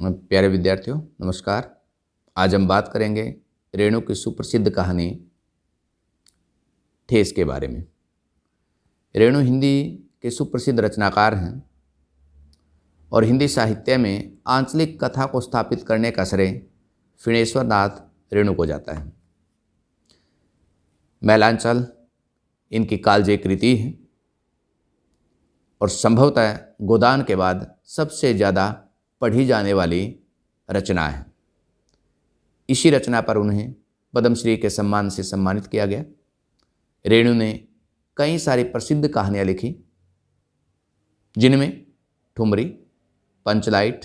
प्यारे विद्यार्थियों नमस्कार। आज हम बात करेंगे रेणु की सुप्रसिद्ध कहानी ठेस के बारे में। रेणु हिंदी के सुप्रसिद्ध रचनाकार हैं और हिंदी साहित्य में आंचलिक कथा को स्थापित करने का श्रेय फिणेश्वर नाथ रेणु को जाता है। मैलांचल इनकी कालजयी कृति है और संभवतः गोदान के बाद सबसे ज़्यादा पढ़ी जाने वाली रचना है। इसी रचना पर उन्हें पद्मश्री के सम्मान से सम्मानित किया गया। रेणु ने कई सारी प्रसिद्ध कहानियाँ लिखी, जिनमें ठुमरी, पंचलाइट,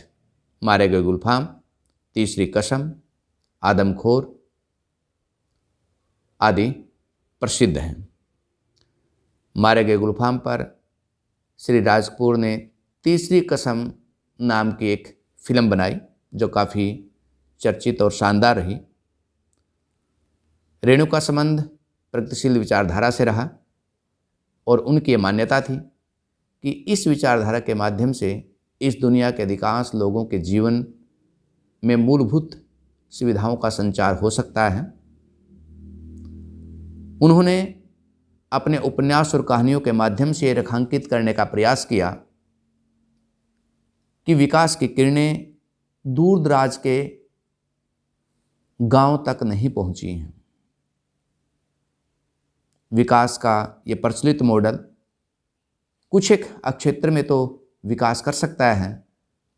मारे गए गुलफाम, तीसरी कसम, आदमखोर आदि प्रसिद्ध हैं। मारे गए गुलफाम पर श्री राजकपूर ने तीसरी कसम नाम की एक फिल्म बनाई जो काफ़ी चर्चित और शानदार रही। रेणु का संबंध प्रगतिशील विचारधारा से रहा और उनकी मान्यता थी कि इस विचारधारा के माध्यम से इस दुनिया के अधिकांश लोगों के जीवन में मूलभूत सुविधाओं का संचार हो सकता है। उन्होंने अपने उपन्यास और कहानियों के माध्यम से रेखांकित करने का प्रयास किया कि विकास की किरणें दूर दराज के गांव तक नहीं पहुंची हैं। विकास का ये प्रचलित मॉडल कुछ एक क्षेत्र में तो विकास कर सकता है,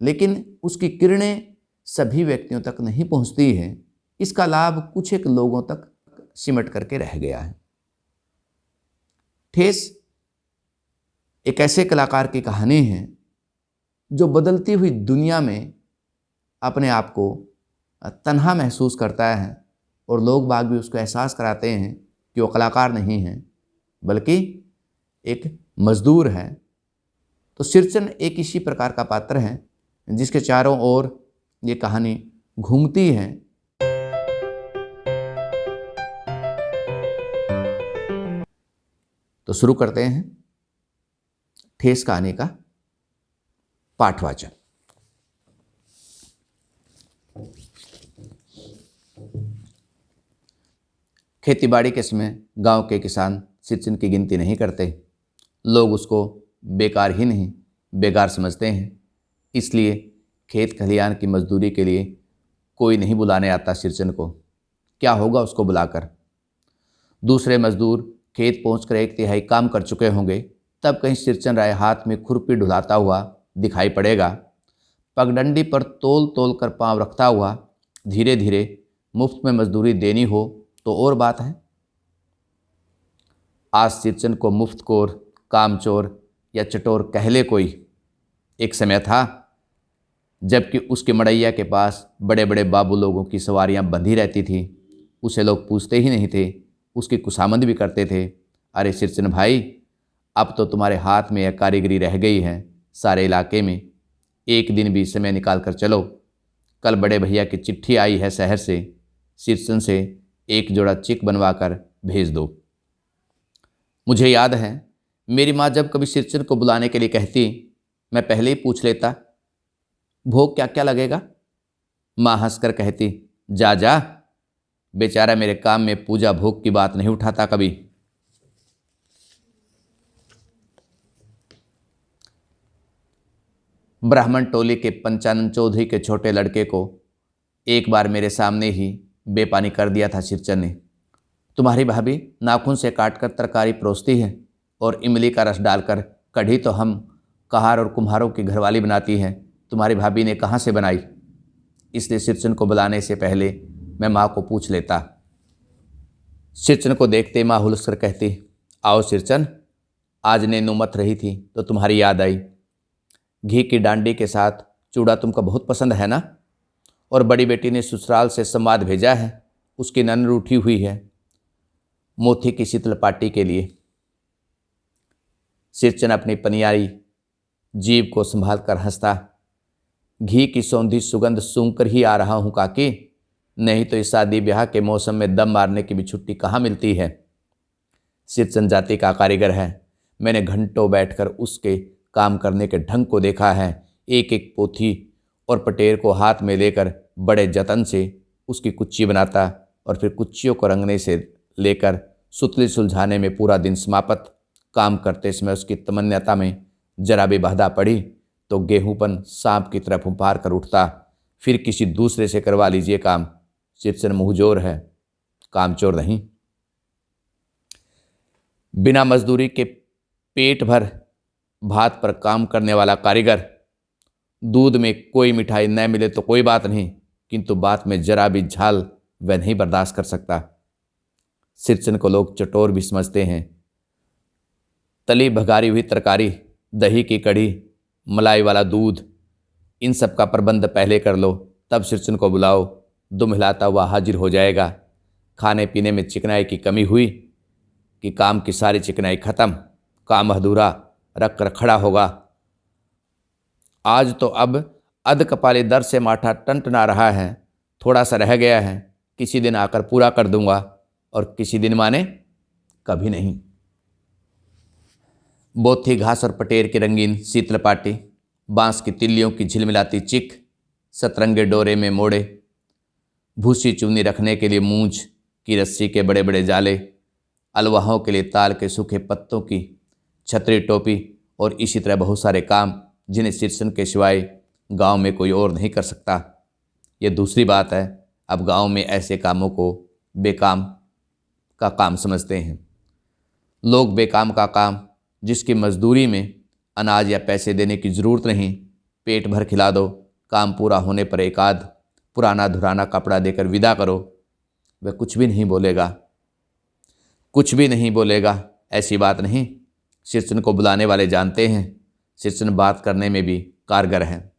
लेकिन उसकी किरणें सभी व्यक्तियों तक नहीं पहुंचती है। इसका लाभ कुछ एक लोगों तक सिमट करके रह गया है। ठेस एक ऐसे कलाकार की कहानी है जो बदलती हुई दुनिया में अपने आप को तन्हा महसूस करता है और लोग बाग भी उसको एहसास कराते हैं कि वो कलाकार नहीं है बल्कि एक मजदूर है। तो सिरचन एक इसी प्रकार का पात्र है जिसके चारों ओर ये कहानी घूमती है। तो शुरू करते हैं ठेस कहानी का पाठवाचन। खेतीबाड़ी के समय गांव के किसान सिरचन की गिनती नहीं करते। लोग उसको बेकार ही नहीं बेकार समझते हैं, इसलिए खेत खलियान की मजदूरी के लिए कोई नहीं बुलाने आता सिरचन को। क्या होगा उसको बुलाकर? दूसरे मजदूर खेत पहुंचकर 1/3 काम कर चुके होंगे, तब कहीं सिरचन राय हाथ में खुरपी ढुलाता हुआ दिखाई पड़ेगा। पगडंडी पर तोल तोल कर पांव रखता हुआ धीरे धीरे मुफ्त में मजदूरी देनी हो तो और बात है। आज सिरचन को मुफ्तखोर, कामचोर या चटोर कहले कोई। एक समय था जबकि उसके मड़ैया के पास बड़े बड़े बाबू लोगों की सवारियां बंधी रहती थी। उसे लोग पूछते ही नहीं थे, उसकी खुशामद भी करते थे। अरे सिरचन भाई, अब तो तुम्हारे हाथ में यह कारीगरी रह गई है सारे इलाके में। एक दिन भी समय निकाल कर चलो। कल बड़े भैया की चिट्ठी आई है शहर से, सिरचन से एक जोड़ा चिक बनवा कर भेज दो। मुझे याद है मेरी माँ जब कभी सिरचन को बुलाने के लिए कहती, मैं पहले ही पूछ लेता, भोग क्या क्या लगेगा? माँ हंसकर कहती, जा जा, बेचारा मेरे काम में पूजा भोग की बात नहीं उठाता कभी। ब्राह्मण टोली के पंचानन चौधरी के छोटे लड़के को एक बार मेरे सामने ही बेपानी कर दिया था सिरचन ने। तुम्हारी भाभी नाखून से काटकर तरकारी परोसती है और इमली का रस डालकर कढ़ी तो हम कहार और कुम्हारों की घरवाली बनाती है, तुम्हारी भाभी ने कहाँ से बनाई? इसलिए सिरचन को बुलाने से पहले मैं माँ को पूछ लेता। सिरचन को देखते माँ हुलस कर कहती, आओ सिरचन, आज नैनो मत रही थी तो तुम्हारी याद आई। घी की डांडी के साथ चूड़ा तुमको बहुत पसंद है ना? और बड़ी बेटी ने ससुराल से संवाद भेजा है, उसकी नन रूठी हुई है मोती की शीतल पार्टी के लिए। सिरचन अपनी पनियारी जीभ को संभाल कर हंसता, घी की सौंधी सुगंध सूंघकर ही आ रहा हूँ काकी, नहीं तो इस शादी ब्याह के मौसम में दम मारने की भी छुट्टी कहाँ मिलती है। सिरचन जाति का कारीगर है, मैंने घंटों बैठकर उसके काम करने के ढंग को देखा है। एक एक पोथी और पटेर को हाथ में लेकर बड़े जतन से उसकी कुच्ची बनाता और फिर कुच्चियों को रंगने से लेकर सुतली सुलझाने में पूरा दिन समाप्त। काम करते समय उसकी तमन्यता में जरा भी बाधा पड़ी तो गेहूंपन सांप की तरह फुंपार कर उठता। फिर किसी दूसरे से करवा लीजिए काम। शिवचन मुंहजोर है, कामचोर नहीं। बिना मजदूरी के पेट भर भात पर काम करने वाला कारीगर, दूध में कोई मिठाई न मिले तो कोई बात नहीं, किंतु बात में जरा भी झाल वह नहीं बर्दाश्त कर सकता। शिवचन को लोग चटोर भी समझते हैं। तली भगारी हुई तरकारी, दही की कढ़ी, मलाई वाला दूध, इन सब का प्रबंध पहले कर लो, तब शिवचन को बुलाओ, दुम हिलाता हुआ हाजिर हो जाएगा। खाने पीने में चिकनाई की कमी हुई कि काम की सारी चिकनाई खत्म, काम अधूरा रख कर खड़ा होगा। आज तो अब अध कपाली दर से माथा टंटना रहा है, थोड़ा सा रह गया है, किसी दिन आकर पूरा कर दूंगा। और किसी दिन माने कभी नहीं। बोथी घास और पटेर की रंगीन शीतल पाटी, बांस की तिल्लियों की झिलमिलाती चिक, सतरंगे डोरे में मोड़े, भूसी चुन्नी रखने के लिए मूंछ की रस्सी के बड़े बड़े जाले, अलवाहों के लिए ताल के सूखे पत्तों की छतरी टोपी और इसी तरह बहुत सारे काम जिन्हें शिवचन के सिवाय गांव में कोई और नहीं कर सकता। ये दूसरी बात है, अब गांव में ऐसे कामों को बेकाम का काम समझते हैं लोग। बेकाम का काम जिसकी मजदूरी में अनाज या पैसे देने की ज़रूरत नहीं, पेट भर खिला दो, काम पूरा होने पर एक आध पुराना धुराना कपड़ा देकर विदा करो, वह कुछ भी नहीं बोलेगा, कुछ भी नहीं बोलेगा। ऐसी बात नहीं। शिवचन को बुलाने वाले जानते हैं शिवचन बात करने में भी कारगर है।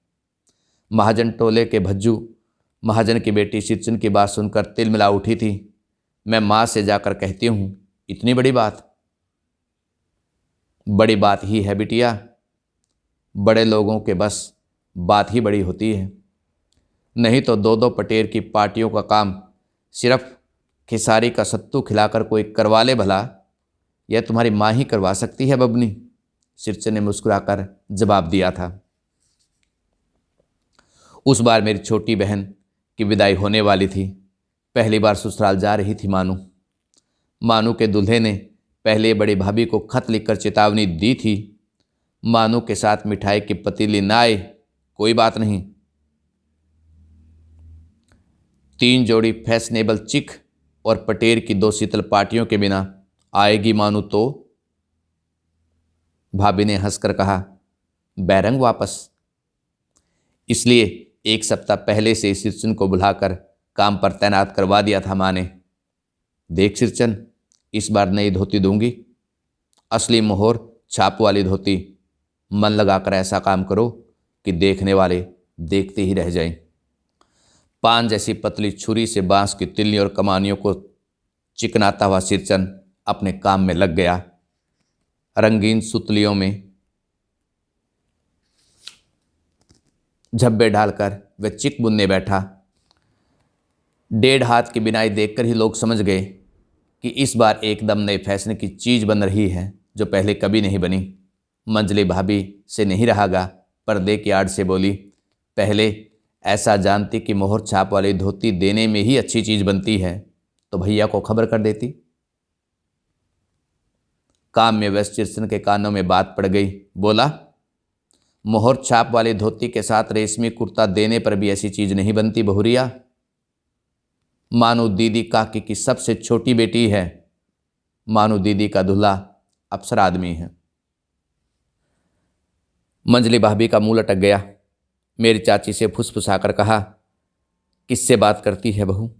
महाजन टोले के भज्जू महाजन की बेटी शिवचन की बात सुनकर तिल मिला उठी थी। मैं माँ से जाकर कहती हूँ, इतनी बड़ी बात? बड़ी बात ही है बिटिया, बड़े लोगों के बस बात ही बड़ी होती है। नहीं तो दो दो पटेर की पार्टियों का काम सिर्फ खिसारी का सत्तू खिलाकर कोई करवा ले भला, यह तुम्हारी माँ ही करवा सकती है बबनी। शिवचन ने मुस्कुराकर जवाब दिया था। उस बार मेरी छोटी बहन की विदाई होने वाली थी। पहली बार ससुराल जा रही थी मानू। मानू के दूल्हे ने पहले बड़ी भाभी को खत लिखकर चेतावनी दी थी, मानू के साथ मिठाई की पतीली ना आए कोई बात नहीं, 3 जोड़ी फैशनेबल चिक और पटेर की 2 शीतल पार्टियों के बिना आएगी मानू तो? भाभी ने हंसकर कहा, बैरंग वापस। इसलिए 1 सप्ताह पहले से शिवचन को बुलाकर काम पर तैनात करवा दिया था माँ ने। देख शिवचन, इस बार नई धोती दूंगी, असली मोहर छाप वाली धोती। मन लगाकर ऐसा काम करो कि देखने वाले देखते ही रह जाएं। पान जैसी पतली छुरी से बांस की तिल्ली और कमानियों को चिकनाता हुआ शिवचन अपने काम में लग गया। रंगीन सुतलियों में झब्बे डालकर वह चिक बुनने बैठा। 1.5 हाथ की बिनाई देखकर ही लोग समझ गए कि इस बार एकदम नए फैशन की चीज़ बन रही है जो पहले कभी नहीं बनी। मंजली भाभी से नहीं रहागा, पर्दे की आड़ से बोली, पहले ऐसा जानती कि मोहर छाप वाली धोती देने में ही अच्छी चीज़ बनती है तो भैया को खबर कर देती। काम में व्यस्त शिवचन के कानों में बात पड़ गई। बोला, मोहर छाप वाली धोती के साथ रेशमी कुर्ता देने पर भी ऐसी चीज़ नहीं बनती बहुरिया। मानू दीदी काकी की सबसे छोटी बेटी है। मानू दीदी का दूल्हा अफसर आदमी है। मंजली भाभी का मुंह लटक गया। मेरी चाची से फुसफुसाकर कहा, किससे बात करती है बहू?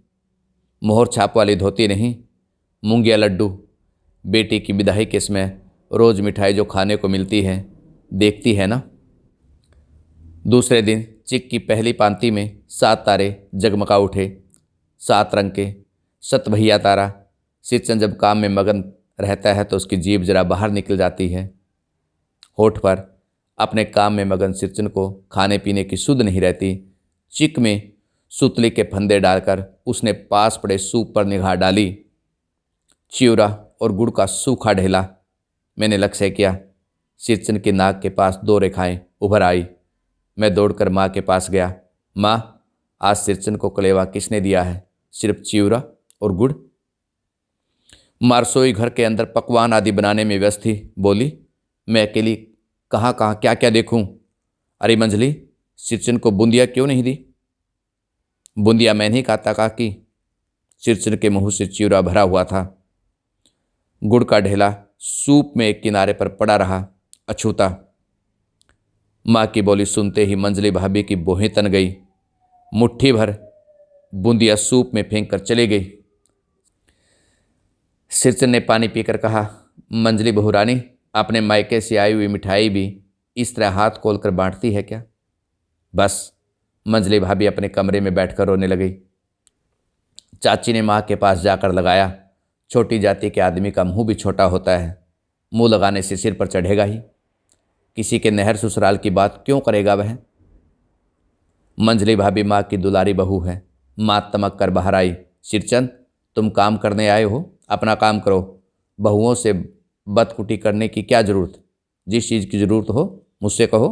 मोहर छाप वाली धोती नहीं, मूंगिया लड्डू। बेटी की विदाई के समय रोज़ मिठाई जो खाने को मिलती है, देखती है ना। दूसरे दिन चिक की पहली पांति में 7 तारे जगमगा उठे। 7 रंग के 7 भैया तारा। शिवचन जब काम में मगन रहता है तो उसकी जीभ जरा बाहर निकल जाती है। होठ पर अपने काम में मगन शिवचन को खाने पीने की सुध नहीं रहती। चिक में सुतली के फंदे डालकर उसने पास पड़े सूप पर निगाह डाली। चिवड़ा और गुड़ का सूखा ढेला। मैंने लक्ष्य किया, शिवचन की नाक के पास 2 रेखाएं उभर आई। मैं दौड़कर माँ के पास गया। माँ, आज सिरचन को कलेवा किसने दिया है? सिर्फ चिवड़ा और गुड़? माँ रसोई घर के अंदर पकवान आदि बनाने में व्यस्त थी। बोली, मैं अकेली कहाँ कहाँ क्या क्या देखूं? अरे मंजली, सिरचन को बूंदिया क्यों नहीं दी? बूंदिया मैं नहीं खाता काकी। सिरचन के मुंह से चिवड़ा भरा हुआ था। गुड़ का ढेला सूप में एक किनारे पर पड़ा रहा, अछूता। माँ की बोली सुनते ही मंजली भाभी की बोहें तन गई। मुट्ठी भर बूंदिया सूप में फेंक कर चली गई। सिरचन ने पानी पीकर कहा, मंजली बहुरानी, अपने मायके से आई हुई मिठाई भी इस तरह हाथ खोलकर बांटती है क्या? बस। मंजली भाभी अपने कमरे में बैठकर रोने लगी। चाची ने माँ के पास जाकर लगाया, छोटी जाति के आदमी का मुंह भी छोटा होता है, मुंह लगाने से सिर पर चढ़ेगा ही। किसी के नहर ससुराल की बात क्यों करेगा वह? मंजली भाभी माँ की दुलारी बहू है। माँ तमक कर बाहर आई। सिरचन, तुम काम करने आए हो, अपना काम करो। बहुओं से बदकुटी करने की क्या जरूरत? जिस चीज़ की जरूरत हो मुझसे कहो।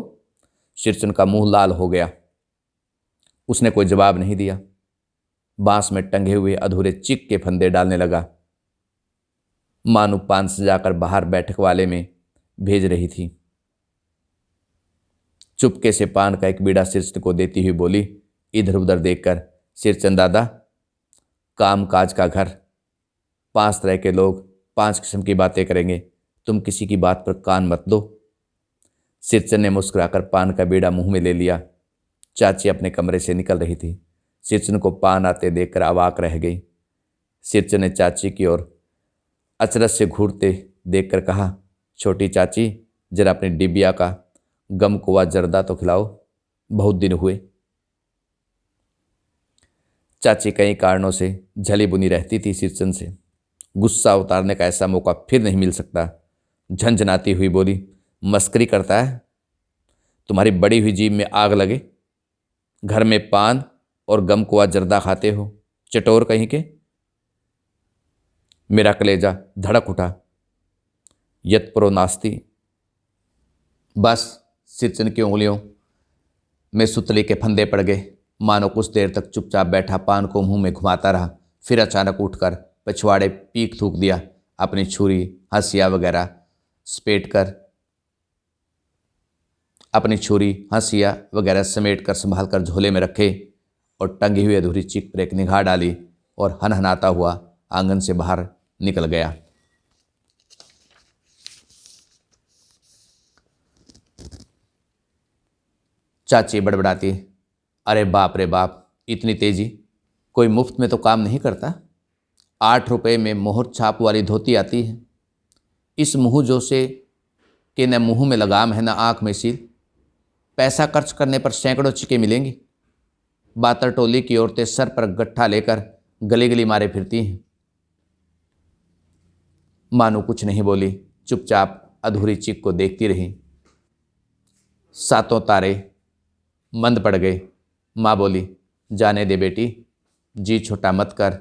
सिरचन का मुंह लाल हो गया। उसने कोई जवाब नहीं दिया। बांस में टंगे हुए अधूरे चिक के फंदे डालने लगा। मानू पान सजाकर बाहर बैठक वाले में भेज रही थी। चुपके से पान का एक बीड़ा सिरचन को देती हुई बोली, इधर उधर देखकर, सिरचन दादा, काम काज का घर, 5 तरह के लोग 5 किस्म की बातें करेंगे, तुम किसी की बात पर कान मत दो। सिरचन ने मुस्कुराकर पान का बीड़ा मुंह में ले लिया। चाची अपने कमरे से निकल रही थी। सिरचन को पान आते देखकर अवाक रह गई। सिरचन ने चाची की ओर अचरज से घूरते देखकर कहा, छोटी चाची, जरा अपनी डिबिया का गम कुआ जर्दा तो खिलाओ, बहुत दिन हुए। चाची कई कारणों से झली बुनी रहती थी सिरचन से। गुस्सा उतारने का ऐसा मौका फिर नहीं मिल सकता। झंझनाती हुई बोली, मस्करी करता है? तुम्हारी बड़ी हुई जीभ में आग लगे। घर में पान और गम कुआ जर्दा खाते हो, चटोर कहीं के। मेरा कलेजा धड़क उठा। यत्परो नास्ती। बस। सिरचन की उंगलियों में सुतली के फंदे पड़ गए। मानो कुछ देर तक चुपचाप बैठा पान को मुंह में घुमाता रहा, फिर अचानक उठकर पिछवाड़े पीक थूक दिया। अपनी छुरी, हंसिया वगैरह समेट कर संभाल कर झोले में रखे और टंगी हुई अधूरी चिक पर एक निगाह डाली और हनहनाता हुआ आंगन से बाहर निकल गया। चाची बड़बड़ाती, अरे बाप रे बाप, इतनी तेजी! कोई मुफ्त में तो काम नहीं करता। 8 रुपए में मोहर छाप वाली धोती आती है। इस मुँह जो से कि न मुँह में लगाम है न आँख में सील। पैसा खर्च करने पर सैकड़ों चिके मिलेंगी। बातर टोली की औरतें सर पर गट्ठा लेकर गली गली मारे फिरती हैं। मानू कुछ नहीं बोली, चुपचाप अधूरी चिक को देखती रही। सातों तारे मंद पड़ गए। माँ बोली, जाने दे बेटी, जी छोटा मत कर।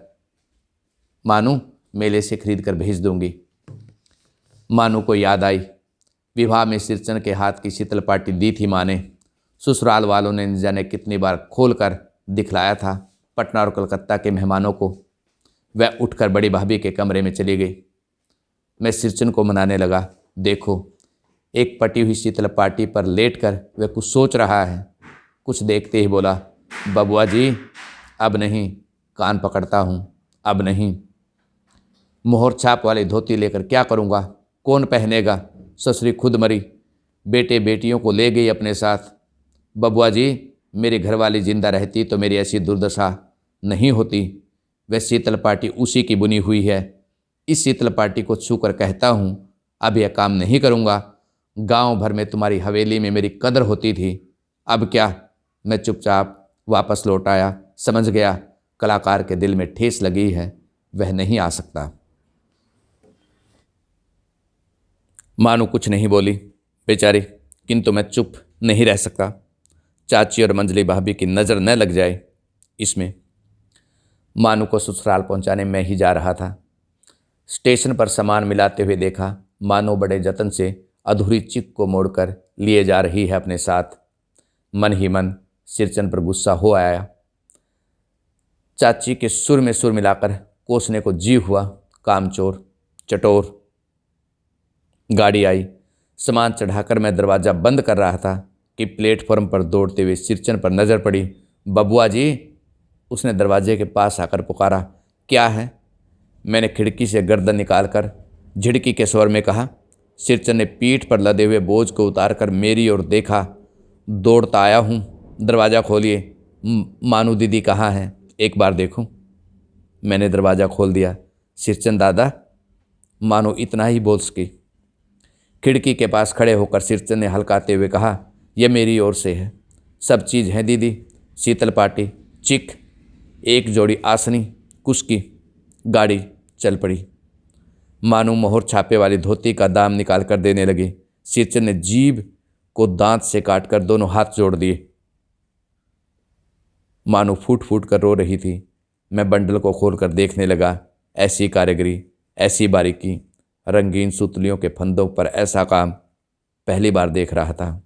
मानू, मेले से खरीद कर भेज दूंगी। मानू को याद आई, विवाह में सिरचन के हाथ की शीतल पाटी दी थी माँ ने। ससुराल वालों ने जाने कितनी बार खोल कर दिखलाया था पटना और कलकत्ता के मेहमानों को। वह उठकर बड़ी भाभी के कमरे में चली गई। मैं सिरचन को मनाने लगा। देखो, एक पटी हुई शीतल पाटी पर लेटकर वह कुछ सोच रहा है। कुछ देखते ही बोला, बबुआ जी, अब नहीं। कान पकड़ता हूँ, अब नहीं। मोहर छाप वाली धोती लेकर क्या करूँगा? कौन पहनेगा? ससुरी खुद मरी, बेटे बेटियों को ले गई अपने साथ। बबुआ जी, मेरी घरवाली जिंदा रहती तो मेरी ऐसी दुर्दशा नहीं होती। वह शीतल पाटी उसी की बुनी हुई है। इस शीतल पाटी को छूकर कहता हूँ, अब यह काम नहीं करूँगा। गांव भर में तुम्हारी हवेली में मेरी कदर होती थी, अब क्या? मैं चुपचाप वापस लौट आया। समझ गया कलाकार के दिल में ठेस लगी है, वह नहीं आ सकता। मानू कुछ नहीं बोली बेचारी, किंतु मैं चुप नहीं रह सकता। चाची और मंजली भाभी की नज़र न लग जाए इसमें। मानू को ससुराल पहुंचाने मैं ही जा रहा था। स्टेशन पर सामान मिलाते हुए देखा, मानो बड़े जतन से अधूरी चिक को मोड़कर लिए जा रही है अपने साथ। मन ही मन सिरचंद पर गुस्सा हो आया। चाची के सुर में सुर मिलाकर कोसने को जी हुआ। कामचोर, चटोर। गाड़ी आई। सामान चढ़ाकर मैं दरवाज़ा बंद कर रहा था कि प्लेटफॉर्म पर दौड़ते हुए सिरचंद पर नज़र पड़ी। बबुआ जी, उसने दरवाजे के पास आकर पुकारा। क्या है? मैंने खिड़की से गर्दन निकालकर झिड़की के स्वर में कहा। सिरचंद ने पीठ पर लदे हुए बोझ को उतारकर मेरी ओर देखा। दौड़ता आया हूँ, दरवाज़ा खोलिए। मानू दीदी कहाँ है? एक बार देखूं। मैंने दरवाज़ा खोल दिया। सिरचंद दादा, मानो इतना ही बोल सकी। खिड़की के पास खड़े होकर सिरचंद ने हल्काते हुए कहा, यह मेरी ओर से है। सब चीज़ है दीदी, शीतल पाटी, चिक, एक जोड़ी आसनी, कुश्की। गाड़ी चल पड़ी। मानो मोहर छापे वाली धोती का दाम निकाल कर देने लगी। सिरचंद ने जीभ को दांत से काटकर दोनों हाथ जोड़ दिए। मानो फूट फूट कर रो रही थी। मैं बंडल को खोलकर देखने लगा। ऐसी कारीगरी, ऐसी बारीकी, रंगीन सुतलियों के फंदों पर ऐसा काम पहली बार देख रहा था।